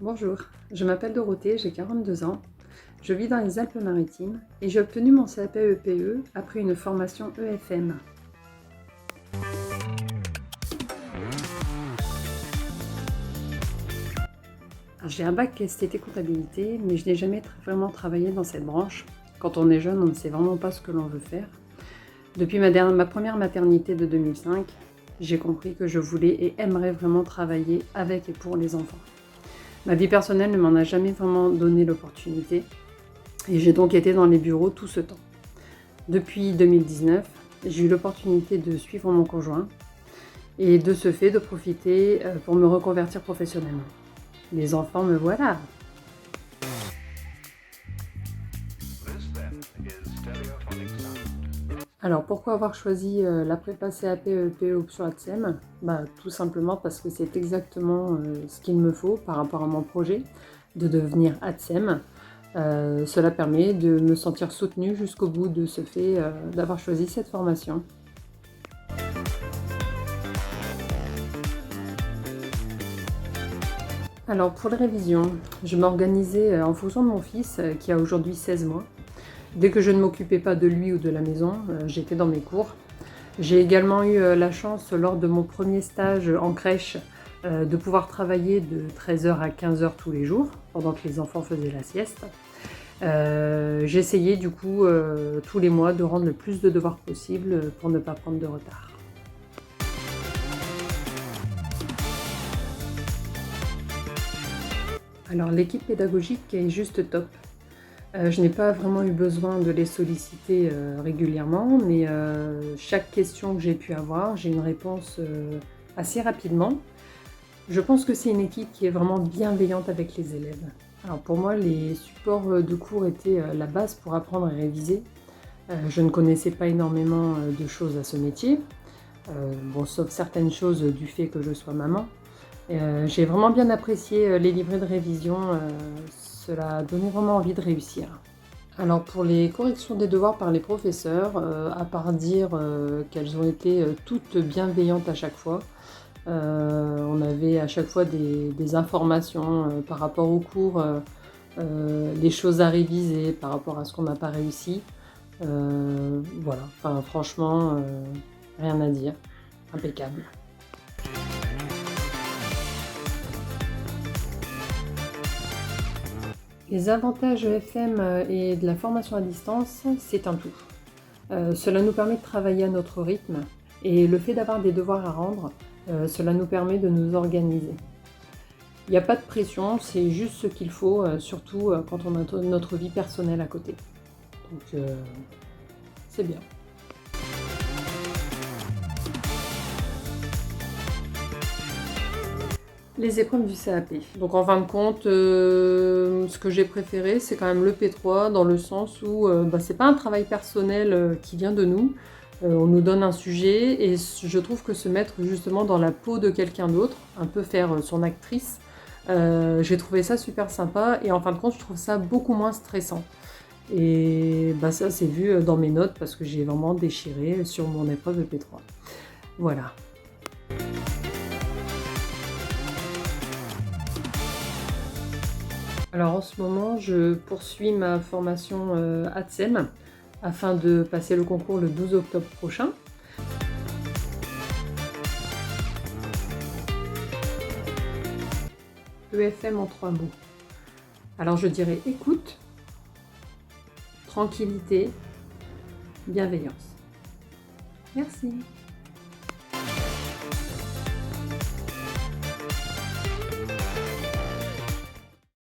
Bonjour, je m'appelle Dorothée, j'ai 42 ans. Je vis dans les Alpes-Maritimes et j'ai obtenu mon CAP-EPE après une formation EFM. J'ai un bac STT comptabilité, mais je n'ai jamais vraiment travaillé dans cette branche. Quand on est jeune, on ne sait vraiment pas ce que l'on veut faire. Depuis ma première maternité de 2005, j'ai compris que je voulais et aimerais vraiment travailler avec et pour les enfants. Ma vie personnelle ne m'en a jamais vraiment donné l'opportunité et j'ai donc été dans les bureaux tout ce temps. Depuis 2019, j'ai eu l'opportunité de suivre mon conjoint et de ce fait de profiter pour me reconvertir professionnellement. Les enfants, me voilà! Alors pourquoi avoir choisi la prépa CAP-EPE option ATSEM ? Tout simplement parce que c'est exactement ce qu'il me faut par rapport à mon projet de devenir ATSEM. Cela permet de me sentir soutenue jusqu'au bout de ce fait d'avoir choisi cette formation. Alors pour les révisions, je m'organisais en fonction de mon fils qui a aujourd'hui 16 mois. Dès que je ne m'occupais pas de lui ou de la maison, j'étais dans mes cours. J'ai également eu la chance lors de mon premier stage en crèche de pouvoir travailler de 13h à 15h tous les jours pendant que les enfants faisaient la sieste. J'essayais du coup tous les mois de rendre le plus de devoirs possible pour ne pas prendre de retard. Alors l'équipe pédagogique est juste top. Je n'ai pas vraiment eu besoin de les solliciter régulièrement, mais chaque question que j'ai pu avoir, j'ai une réponse assez rapidement. Je pense que c'est une équipe qui est vraiment bienveillante avec les élèves. Alors pour moi, les supports de cours étaient la base pour apprendre et réviser. Je ne connaissais pas énormément de choses à ce métier, sauf certaines choses du fait que je sois maman. J'ai vraiment bien apprécié les livrets de révision, cela a donné vraiment envie de réussir. Alors pour les corrections des devoirs par les professeurs, à part dire qu'elles ont été toutes bienveillantes à chaque fois, on avait à chaque fois des informations par rapport au cours, des choses à réviser par rapport à ce qu'on n'a pas réussi. Voilà, enfin, franchement, rien à dire, impeccable. Les avantages EFM et de la formation à distance, c'est un tout. Cela nous permet de travailler à notre rythme et le fait d'avoir des devoirs à rendre, cela nous permet de nous organiser. Il n'y a pas de pression, c'est juste ce qu'il faut, surtout quand on a notre vie personnelle à côté. Donc c'est bien. Les épreuves du CAP. Donc en fin de compte, ce que j'ai préféré, c'est quand même le P3 dans le sens où c'est pas un travail personnel qui vient de nous. On nous donne un sujet et je trouve que se mettre justement dans la peau de quelqu'un d'autre, un peu faire son actrice, j'ai trouvé ça super sympa et en fin de compte, je trouve ça beaucoup moins stressant. Et ça, c'est vu dans mes notes parce que j'ai vraiment déchiré sur mon épreuve de P3. Voilà. Alors en ce moment, je poursuis ma formation ATSEM afin de passer le concours le 12 octobre prochain. EFM en 3 mots. Alors je dirais écoute, tranquillité, bienveillance. Merci.